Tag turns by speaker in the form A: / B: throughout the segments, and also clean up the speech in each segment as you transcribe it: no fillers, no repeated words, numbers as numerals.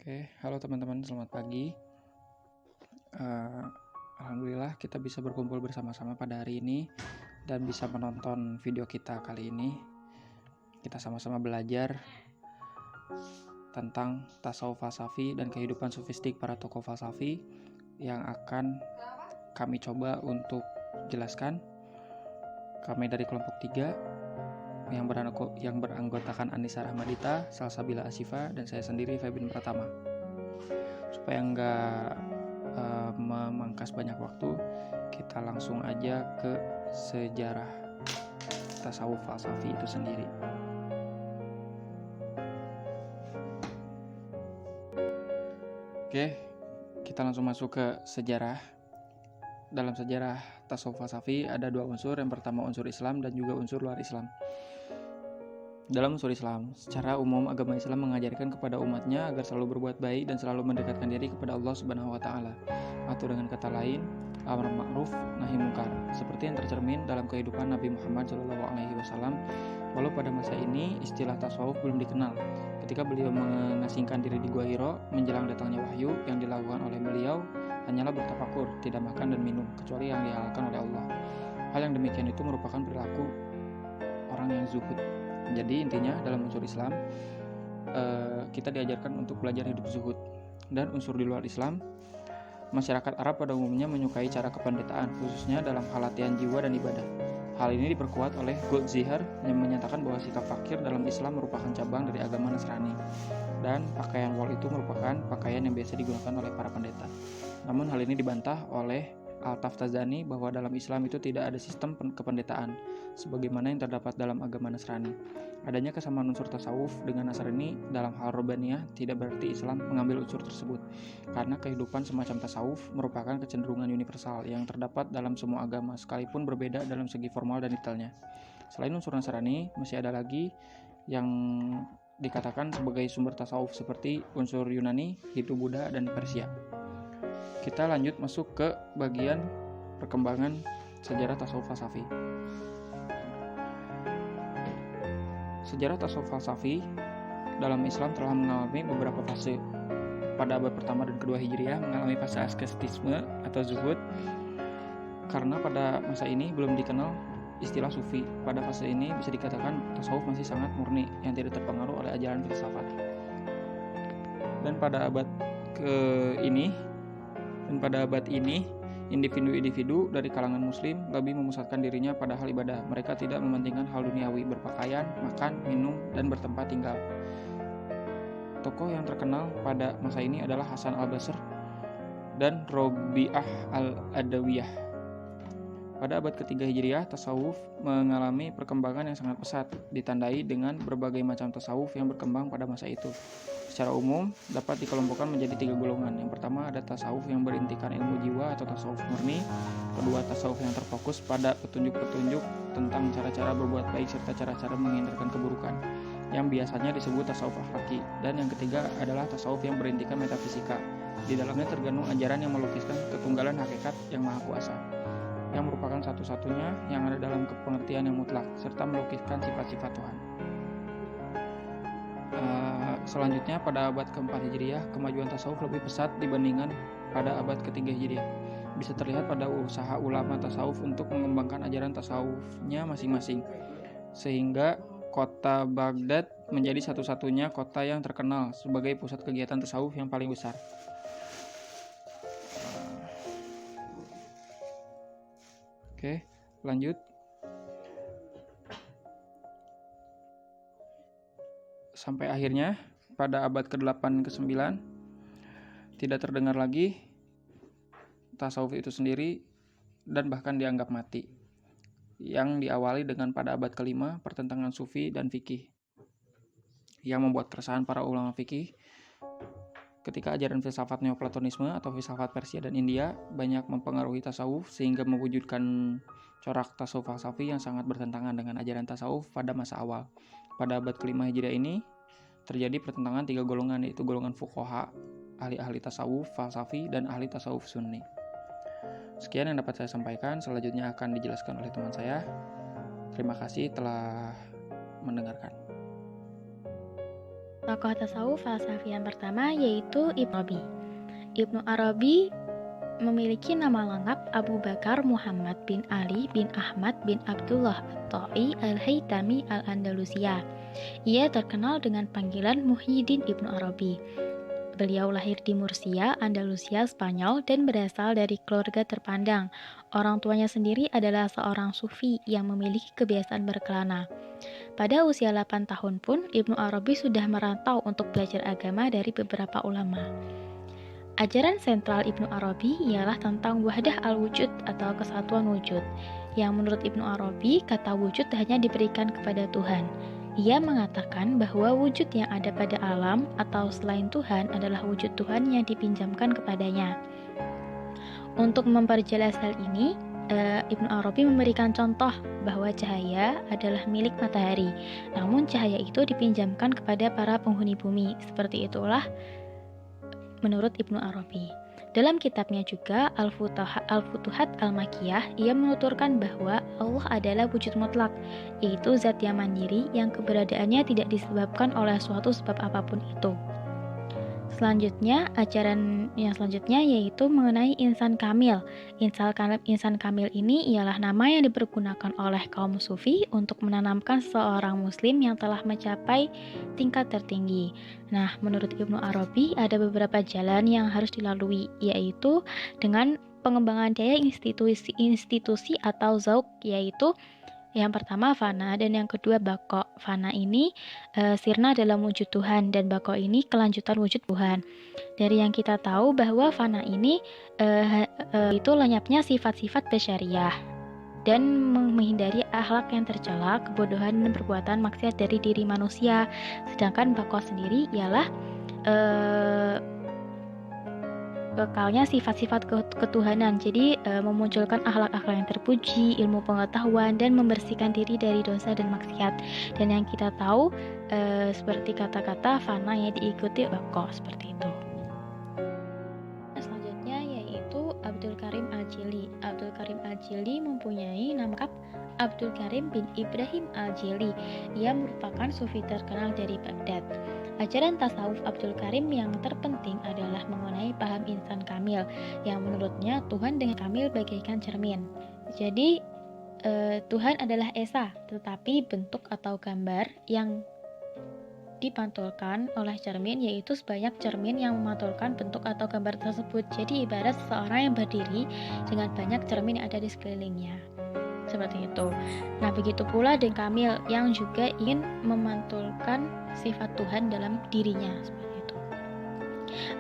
A: Oke, halo teman-teman, selamat pagi. Eh, Alhamdulillah kita bisa berkumpul bersama-sama pada hari ini dan bisa menonton video kita kali ini. Kita sama-sama belajar tentang tasawuf falsafi dan kehidupan sufistik para tokoh falsafi yang akan kami coba untuk jelaskan. Kami dari kelompok 3 yang beranggotakan Anissa Rahmadita, Salsabila Asifa, dan saya sendiri Febin Pratama. Supaya nggak memangkas banyak waktu, kita langsung aja ke sejarah tasawuf falsafi itu sendiri. Oke, kita langsung masuk ke sejarah. Dalam sejarah tasawuf falsafi ada dua unsur, yang pertama unsur Islam dan juga unsur luar Islam. Dalam unsur Islam, secara umum agama Islam mengajarkan kepada umatnya agar selalu berbuat baik dan selalu mendekatkan diri kepada Allah Subhanahu wa taala. Atau dengan kata lain, amar ma'ruf nahi mungkar, seperti yang tercermin dalam kehidupan Nabi Muhammad SAW. Walau pada masa ini istilah tasawuf belum dikenal. Ketika beliau mengasingkan diri di Gua Hiro menjelang datangnya wahyu, yang dilakukan oleh beliau hanyalah bertafakur, tidak makan dan minum kecuali yang dihalalkan oleh Allah. Hal yang demikian itu merupakan perilaku orang yang zuhud. Jadi intinya dalam unsur Islam kita diajarkan untuk belajar hidup zuhud. Dan unsur di luar Islam, masyarakat Arab pada umumnya menyukai cara kependetaan, khususnya dalam hal latihan jiwa dan ibadah. Hal ini diperkuat oleh Goldziher yang menyatakan bahwa sikap fakir dalam Islam merupakan cabang dari agama Nasrani, dan pakaian wol itu merupakan pakaian yang biasa digunakan oleh para pendeta. Namun hal ini dibantah oleh Al-Taftazani bahwa dalam Islam itu tidak ada sistem kependetaan sebagaimana yang terdapat dalam agama Nasrani. Adanya kesamaan unsur tasawuf dengan Nasrani dalam hal robaniyah tidak berarti Islam mengambil unsur tersebut, karena kehidupan semacam tasawuf merupakan kecenderungan universal yang terdapat dalam semua agama sekalipun berbeda dalam segi formal dan detailnya. Selain unsur Nasrani, masih ada lagi yang dikatakan sebagai sumber tasawuf seperti unsur Yunani, Hindu, Buddha, dan Persia. Kita lanjut masuk ke bagian perkembangan sejarah tasawuf falsafi. Sejarah tasawuf falsafi dalam Islam telah mengalami beberapa fase. Pada abad pertama dan kedua Hijriah mengalami fase asketisme atau zuhud, karena pada masa ini belum dikenal istilah sufi. Pada fase ini bisa dikatakan tasawuf masih sangat murni yang tidak terpengaruh oleh ajaran filsafat. Dan pada abad ini, individu-individu dari kalangan muslim lebih memusatkan dirinya pada hal ibadah. Mereka tidak mementingkan hal duniawi, berpakaian, makan, minum, dan bertempat tinggal. Tokoh yang terkenal pada masa ini adalah Hasan al-Basr dan Robi'ah al-Adawiyah. Pada abad ketiga Hijriah, tasawuf mengalami perkembangan yang sangat pesat, ditandai dengan berbagai macam tasawuf yang berkembang pada masa itu. Secara umum, dapat dikelompokkan menjadi 3 golongan. Yang pertama ada tasawuf yang berintikan ilmu jiwa atau tasawuf murni. Kedua, tasawuf yang terfokus pada petunjuk-petunjuk tentang cara-cara berbuat baik serta cara-cara menghindarkan keburukan, yang biasanya disebut tasawuf akhlaki. Dan yang ketiga adalah tasawuf yang berintikan metafisika. Di dalamnya terkandung ajaran yang melukiskan ketunggalan hakikat yang maha kuasa, yang merupakan satu-satunya yang ada dalam pengertian yang mutlak, serta melukiskan sifat-sifat Tuhan. Selanjutnya pada abad keempat Hijriah, kemajuan tasawuf lebih pesat dibandingkan pada abad ketiga Hijriah. Bisa terlihat pada usaha ulama tasawuf untuk mengembangkan ajaran tasawufnya masing-masing, sehingga kota Baghdad menjadi satu-satunya kota yang terkenal sebagai pusat kegiatan tasawuf yang paling besar. Oke, lanjut. Sampai akhirnya pada abad ke-8 ke-9 tidak terdengar lagi tasawuf itu sendiri dan bahkan dianggap mati. Yang diawali dengan pada abad ke-5 pertentangan sufi dan fikih, yang membuat keresahan para ulama fikih ketika ajaran filsafat neoplatonisme atau filsafat Persia dan India banyak mempengaruhi tasawuf sehingga mewujudkan corak tasawuf falsafi yang sangat bertentangan dengan ajaran tasawuf pada masa awal. Pada abad ke-5 Hijriah ini terjadi pertentangan 3 golongan, yaitu golongan fuqaha, ahli-ahli tasawuf falsafi, dan ahli tasawuf sunni. Sekian yang dapat saya sampaikan, selanjutnya akan dijelaskan oleh teman saya. Terima kasih telah mendengarkan.
B: Tokoh tasawuf falsafi yang pertama yaitu Ibnu Arabi. Ibnu Arabi memiliki nama lengkap Abu Bakar Muhammad bin Ali bin Ahmad bin Abdullah At-Ta'i Al-Haytami Al-Andalusia. Ia terkenal dengan panggilan Muhyiddin Ibnu Arabi. Beliau lahir di Murcia, Andalusia, Spanyol dan berasal dari keluarga terpandang. Orang tuanya sendiri adalah seorang sufi yang memiliki kebiasaan berkelana. Pada usia 8 tahun pun, Ibnu Arabi sudah merantau untuk belajar agama dari beberapa ulama. Ajaran sentral Ibnu Arabi ialah tentang wahdah al-wujud atau kesatuan wujud, yang menurut Ibnu Arabi, kata wujud hanya diberikan kepada Tuhan. Ia mengatakan bahwa wujud yang ada pada alam atau selain Tuhan adalah wujud Tuhan yang dipinjamkan kepadanya. Untuk memperjelas hal ini, Ibnu Arabi memberikan contoh bahwa cahaya adalah milik matahari, namun cahaya itu dipinjamkan kepada para penghuni bumi. Seperti itulah menurut Ibnu Arabi. Dalam kitabnya juga Al-Futuhat Al-Makkiyah, ia menuturkan bahwa Allah adalah wujud mutlak, yaitu zat yang mandiri yang keberadaannya tidak disebabkan oleh suatu sebab apapun itu. Selanjutnya, ajaran yang selanjutnya yaitu mengenai insan kamil. Insan kamil ini ialah nama yang dipergunakan oleh kaum sufi untuk menanamkan seorang muslim yang telah mencapai tingkat tertinggi. Nah, menurut Ibnu Arabi ada beberapa jalan yang harus dilalui, yaitu dengan pengembangan daya institusi atau zauk, yaitu yang pertama fana dan yang kedua bako. Fana ini sirna dalam wujud Tuhan dan bako ini kelanjutan wujud Tuhan. Dari yang kita tahu bahwa fana ini itu lenyapnya sifat-sifat basyariah dan menghindari akhlak yang tercela, kebodohan dan perbuatan maksiat dari diri manusia. Sedangkan bako sendiri ialah kekalnya sifat-sifat ketuhanan, jadi memunculkan akhlak-akhlak yang terpuji, ilmu pengetahuan, dan membersihkan diri dari dosa dan maksiat. Dan yang kita tahu seperti kata-kata fana yang diikuti bako, seperti itu. Selanjutnya yaitu Abdul Karim Al-Jili. Abdul Karim Al-Jili mempunyai nama lengkap Abdul Karim bin Ibrahim Al-Jili. Ia merupakan sufi terkenal dari Baghdad. Ajaran tasawuf Abdul Karim yang terpenting adalah mengenai paham insan kamil, yang menurutnya Tuhan dengan kamil bagaikan cermin. Jadi Tuhan adalah esa, tetapi bentuk atau gambar yang dipantulkan oleh cermin, yaitu sebanyak cermin yang memantulkan bentuk atau gambar tersebut. Jadi ibarat seseorang yang berdiri dengan banyak cermin yang ada di sekelilingnya. Seperti itu. Nah, begitu pula dengan kamil yang juga ingin memantulkan sifat Tuhan dalam dirinya, seperti itu.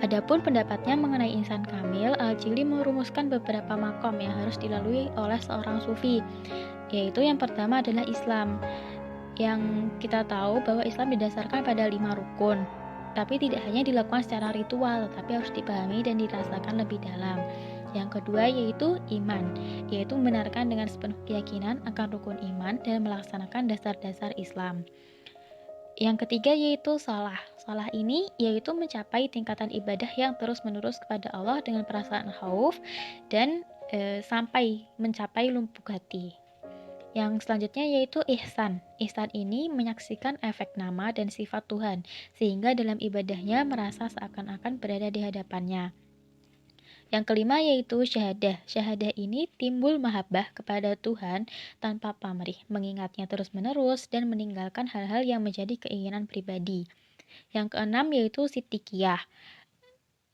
B: Adapun pendapatnya mengenai insan kamil, Al-Jili merumuskan beberapa makom yang harus dilalui oleh seorang sufi, yaitu yang pertama adalah Islam. Yang kita tahu bahwa Islam didasarkan pada 5 rukun, tapi tidak hanya dilakukan secara ritual, tetapi harus dipahami dan dirasakan lebih dalam. Yang kedua yaitu iman, yaitu membenarkan dengan sepenuh keyakinan akan rukun iman dan melaksanakan dasar-dasar Islam. Yang ketiga yaitu salah. Salah ini yaitu mencapai tingkatan ibadah yang terus-menerus kepada Allah dengan perasaan khauf dan sampai mencapai lembut hati. Yang selanjutnya yaitu ihsan. Ihsan ini menyaksikan efek nama dan sifat Tuhan, sehingga dalam ibadahnya merasa seakan-akan berada di hadapannya. Yang kelima yaitu syahadah. Syahadah ini timbul mahabbah kepada Tuhan tanpa pamrih, mengingatnya terus-menerus dan meninggalkan hal-hal yang menjadi keinginan pribadi. Yang keenam yaitu siddiqiyah,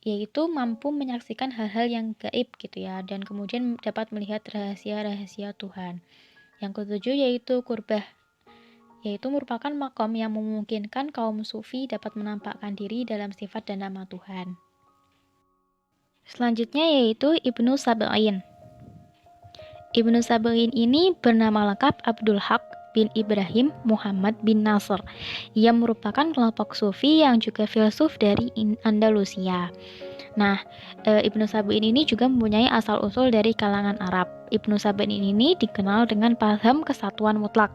B: yaitu mampu menyaksikan hal-hal yang gaib gitu ya, dan kemudian dapat melihat rahasia-rahasia Tuhan. Yang ketujuh yaitu qurbah, yaitu merupakan makom yang memungkinkan kaum sufi dapat menampakkan diri dalam sifat dan nama Tuhan. Selanjutnya yaitu Ibnu Sab'in. Ibnu Sab'in ini bernama lengkap Abdul Haq bin Ibrahim Muhammad bin Nasr. Ia merupakan kelompok sufi yang juga filsuf dari Andalusia. Nah, Ibnu Sab'in ini juga mempunyai asal-usul dari kalangan Arab. Ibnu Sab'in ini dikenal dengan paham kesatuan mutlak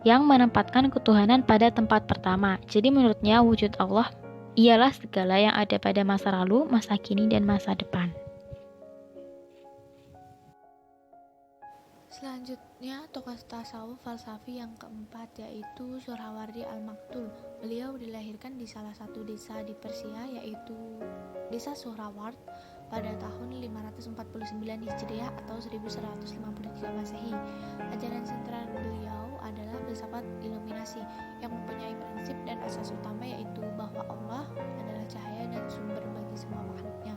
B: yang menempatkan ketuhanan pada tempat pertama. Jadi menurutnya wujud Allah ialah segala yang ada pada masa lalu, masa kini, dan masa depan. Selanjutnya, tokoh tasawuf falsafi yang keempat yaitu Suhrawardi Al-Maktul. Beliau dilahirkan di salah satu desa di Persia yaitu Desa Suhraward pada tahun 549 Hijriah atau 1153 Masehi. Ajaran sentral beliau adalah filsafat iluminasi yang mempunyai prinsip dan asas utama yaitu bahwa Allah adalah cahaya dan sumber bagi semua makhluknya,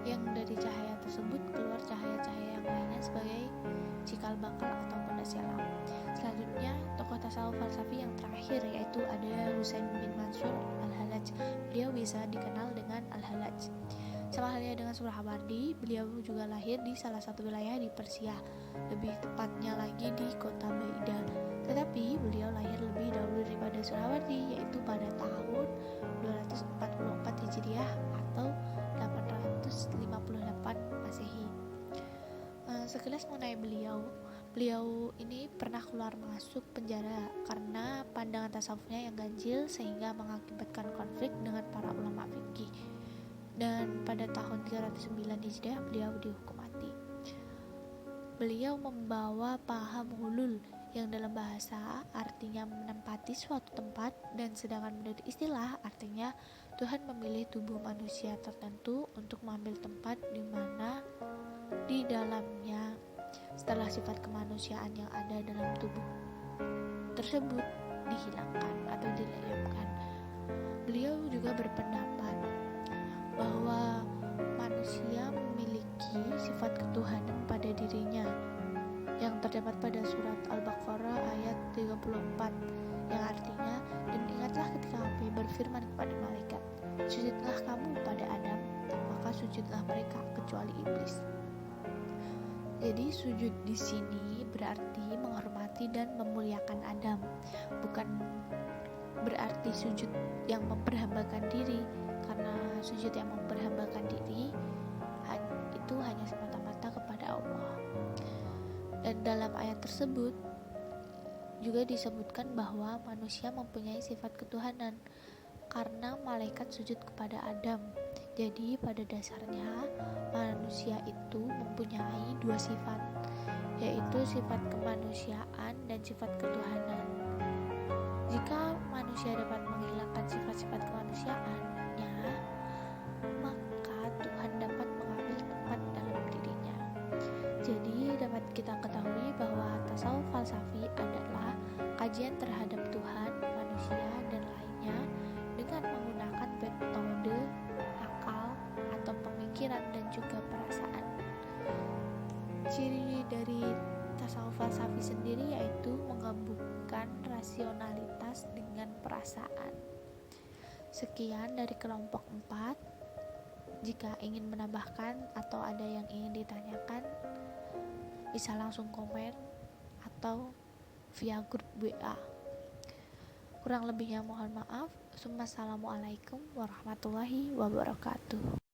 B: yang dari cahaya tersebut keluar cahaya-cahaya yang lainnya sebagai cikal bakal atau pondasi alam. Selanjutnya, tokoh tasawuf falsafi yang terakhir yaitu ada Husain bin Mansur Al-Hallaj. Beliau bisa dikenal dengan Al-Hallaj. Sama halnya dengan Suhrawardi, beliau juga lahir di salah satu wilayah di Persia, lebih tepatnya lagi di kota Baida. Tetapi beliau lahir lebih dahulu daripada Suhrawardi, yaitu pada tahun 244 Hijriah atau 858 Masehi. Sekilas mengenai beliau ini pernah keluar masuk penjara karena pandangan tasawufnya yang ganjil sehingga mengakibatkan konflik dengan para ulama fikih. Dan pada tahun 309 Hijriah beliau dihukum mati. Beliau membawa paham hulul yang dalam bahasa artinya menempati suatu tempat, dan sedangkan menurut istilah artinya Tuhan memilih tubuh manusia tertentu untuk mengambil tempat di mana di dalamnya setelah sifat kemanusiaan yang ada dalam tubuh tersebut dihilangkan atau dilenyapkan. Beliau juga berpendapat bahwa manusia memiliki sifat ketuhanan pada dirinya yang terdapat pada surat Al-Baqarah ayat 34 yang artinya, dan ingatlah ketika kami berfirman kepada malaikat, sujudlah kamu pada Adam, maka sujudlah mereka kecuali iblis. Jadi sujud di sini berarti menghormati dan memuliakan Adam, bukan berarti sujud yang memperhambakan diri, karena sujud yang memperhambakan diri itu hanya semata-mata kepada Allah. Dan dalam ayat tersebut juga disebutkan bahwa manusia mempunyai sifat ketuhanan karena malaikat sujud kepada Adam. Jadi pada dasarnya manusia itu mempunyai dua sifat, yaitu sifat kemanusiaan dan sifat ketuhanan. Jika manusia dapat menghilangkan sifat-sifat kemanusiaannya, maka Tuhan dapat mengambil tempat dalam dirinya. Jadi dapat kita ketahui bahwa tasawuf falsafi adalah kajian terhadap Tuhan, manusia, dan lainnya dengan menggunakan metode akal atau pemikiran dan juga perasaan. Ciri dari tasawuf falsafi sendiri yaitu menggabungkan rasionalitas dengan perasaan. Sekian dari kelompok 4. Jika ingin menambahkan atau ada yang ingin ditanyakan, bisa langsung komen atau via grup WA. Kurang lebihnya mohon maaf. Assalamualaikum warahmatullahi wabarakatuh.